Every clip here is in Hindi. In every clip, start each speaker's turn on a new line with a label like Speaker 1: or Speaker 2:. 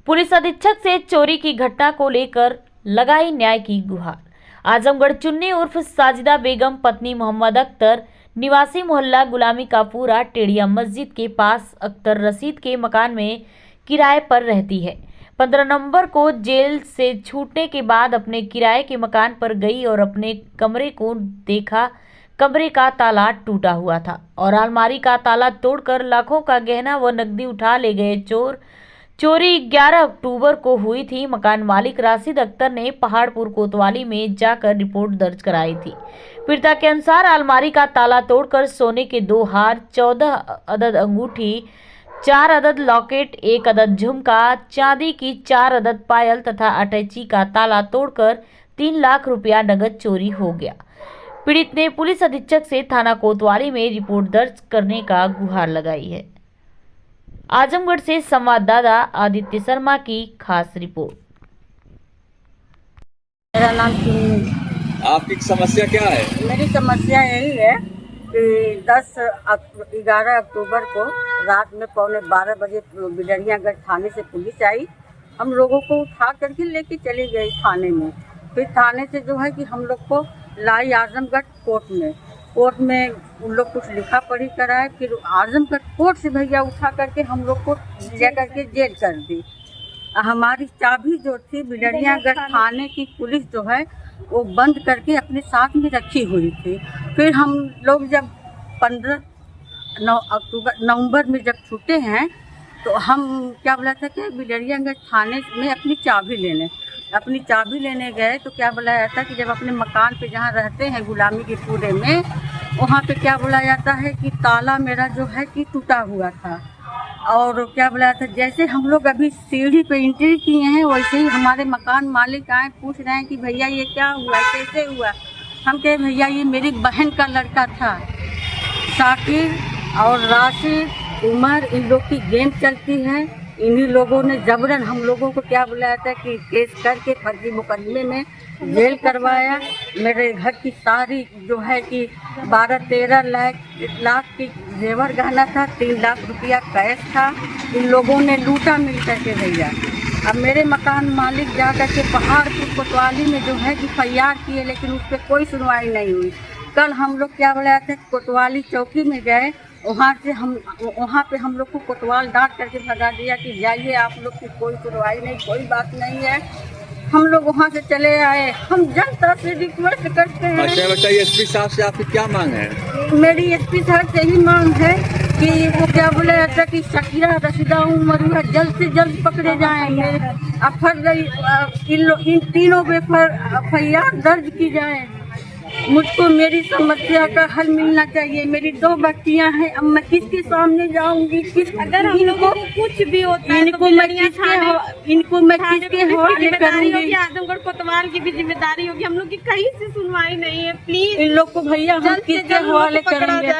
Speaker 1: पुलिस अधीक्षक से चोरी की घटना को लेकर लगाई न्याय की गुहार। आजमगढ़ चुन्नी उर्फ साजिदा बेगम पत्नी मोहम्मद अख्तर निवासी मोहल्ला गुलामी कापूरा टेढ़िया मस्जिद के पास अख्तर रशीद के मकान में किराए पर रहती है। 15 नवंबर को जेल से छूटने के बाद अपने किराए के मकान पर गई और अपने कमरे को देखा। कमरे का ताला टूटा हुआ था और अलमारी का ताला तोड़कर लाखों का गहना व नकदी उठा ले गए चोर। चोरी 11 अक्टूबर को हुई थी। मकान मालिक राशिद अख्तर ने पहाड़पुर कोतवाली में जाकर रिपोर्ट दर्ज कराई थी। पीड़िता के अनुसार अलमारी का ताला तोड़कर सोने के 2 हार, 14 अदद अंगूठी, 4 अदद लॉकेट, 1 अदद झुमका, चांदी की 4 अदद पायल तथा अटैची का ताला तोड़कर 3 लाख रुपया नगद चोरी हो गया। पीड़ित ने पुलिस अधीक्षक से थाना कोतवाली में रिपोर्ट दर्ज करने का गुहार लगाई है। आजमगढ़ से संवाददाता आदित्य शर्मा की खास रिपोर्ट।
Speaker 2: मेरा नाम चुन्नी।
Speaker 3: आपकी समस्या क्या है?
Speaker 2: मेरी समस्या यही है कि 11 अक्टूबर को रात में 11:15 बजे बिडरियागंज थाने से पुलिस आई। हम लोगों को उठा करके लेके चली गई थाने में। फिर थाने से जो है कि हम लोग को लाई आजमगढ़ कोर्ट में उन लोग कुछ लिखा पढ़ी कराए। फिर आजमगढ़ कोर्ट से भैया उठा करके हम लोग को ले करके जेल कर दी। हमारी चाबी जो थी बिडरियागंज थाने की पुलिस जो है वो बंद करके अपने साथ में रखी हुई थी। फिर हम लोग जब 15 नवंबर में जब छूटे हैं तो हम क्या बोला था कि बिडरियागंज थाने में अपनी चाबी लेने गए तो क्या बोला जाता है कि जब अपने मकान पे जहाँ रहते हैं गुलामी के पूरे में, वहाँ पे क्या बोला जाता है कि ताला मेरा जो है कि टूटा हुआ था। और क्या बोला जाता है जैसे हम लोग अभी सीढ़ी पे एंट्री किए हैं वैसे ही हमारे मकान मालिक आए, पूछ रहे हैं कि भैया ये क्या हुआ, कैसे हुआ। हम कहे भैया ये मेरी बहन का लड़का था शाकिर और राशिद उमर, इन लोग की गेम चलती है। इन्हीं लोगों ने जबरन हम लोगों को क्या बुलाया था कि केस करके फर्जी मुकदमे में जेल करवाया। मेरे घर की सारी जो है कि 12-13 लाख की जेवर गहना था, 3 लाख रुपया कैश था। इन लोगों ने लूटा मिल करके भैया। अब मेरे मकान मालिक जा करके पहाड़पुर कोतवाली में जो है कि FIR किए, लेकिन उस पर कोई सुनवाई नहीं हुई। कल हम लोग क्या बुलाया था कोतवाली चौकी में गए, वहाँ पे हम लोग को कोतवाल डांट करके भगा दिया कि जाइए आप लोग की कोई सुनवाई नहीं, कोई बात नहीं है। हम लोग वहाँ से चले आए। हम जनता से रिक्वेस्ट करते हैं।
Speaker 3: अच्छा बताइए, एसपी साहब से आपकी क्या मांग है?
Speaker 2: मेरी एसपी साहब से ही मांग है कि वो क्या बोले ऐसा कि शकीरा रशीदा उमर जल्द से जल्द पकड़े जाएं। इन तीनों पे FIR दर्ज की जाए। मुझको मेरी समस्या का हल मिलना चाहिए। मेरी 2 बच्चियां हैं, अब मैं किसके सामने जाऊंगी?
Speaker 4: अगर हम लोगों को कुछ भी होता है
Speaker 2: इनको मैं किसके हवाले करूंगी?
Speaker 4: आजमगढ़ कोतवाल की भी जिम्मेदारी होगी। हम लोग की कहीं से सुनवाई नहीं है। प्लीज
Speaker 2: इन लोग को भैया हम किसके हवाले करेंगे?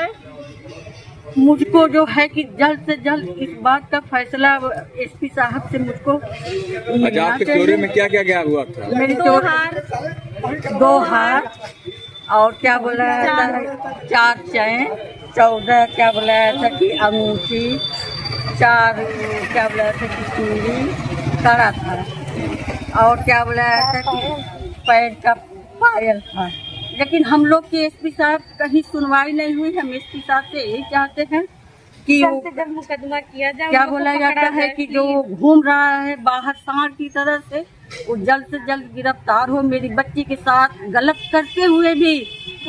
Speaker 2: मुझको जो है कि जल्द से जल्द इस बात का फैसला एसपी साहब से मुझको
Speaker 3: अच्छा, आपके चोरी में क्या क्या गया हुआ था?
Speaker 2: मेरी 2 हार और क्या बोला जाता है 4 चैन, 14 क्या बोला जाता कि अंगूठी, 4 क्या बोला जाता कि चूड़ी कड़ा था और क्या बोला जाता कि पैर का पायल था। लेकिन हम लोग की एसपी साहब कहीं सुनवाई नहीं हुई। हम एसपी साहब से यही चाहते हैं कि
Speaker 4: मुकदमा किया जाए।
Speaker 2: क्या बोला जाता है कि जो घूम रहा है बाहर सांड की तरह से, वो जल्द से जल्द गिरफ्तार हो। मेरी बच्ची के साथ गलत करते हुए भी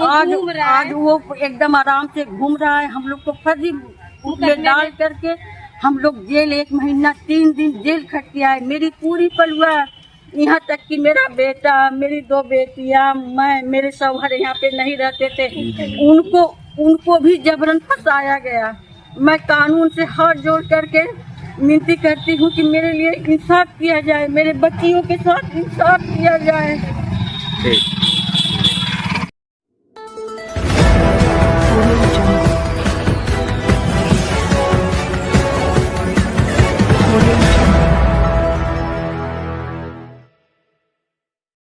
Speaker 2: आज वो एकदम आराम से घूम रहा है। हम लोग को फर्जी में डाल करके हम लोग जेल 1 महीना 3 दिन जेल खट के आए। मेरी पूरी परिवार, यहाँ तक कि मेरा बेटा, मेरी 2 बेटियां, मैं, मेरे शौहर यहाँ पे नहीं रहते थे, उनको भी जबरन फंसाया गया। मैं कानून से हाथ जोड़ करके विनती करती हूँ कि मेरे लिए इंसाफ किया जाए, मेरे बच्चियों के साथ इंसाफ किया जाए।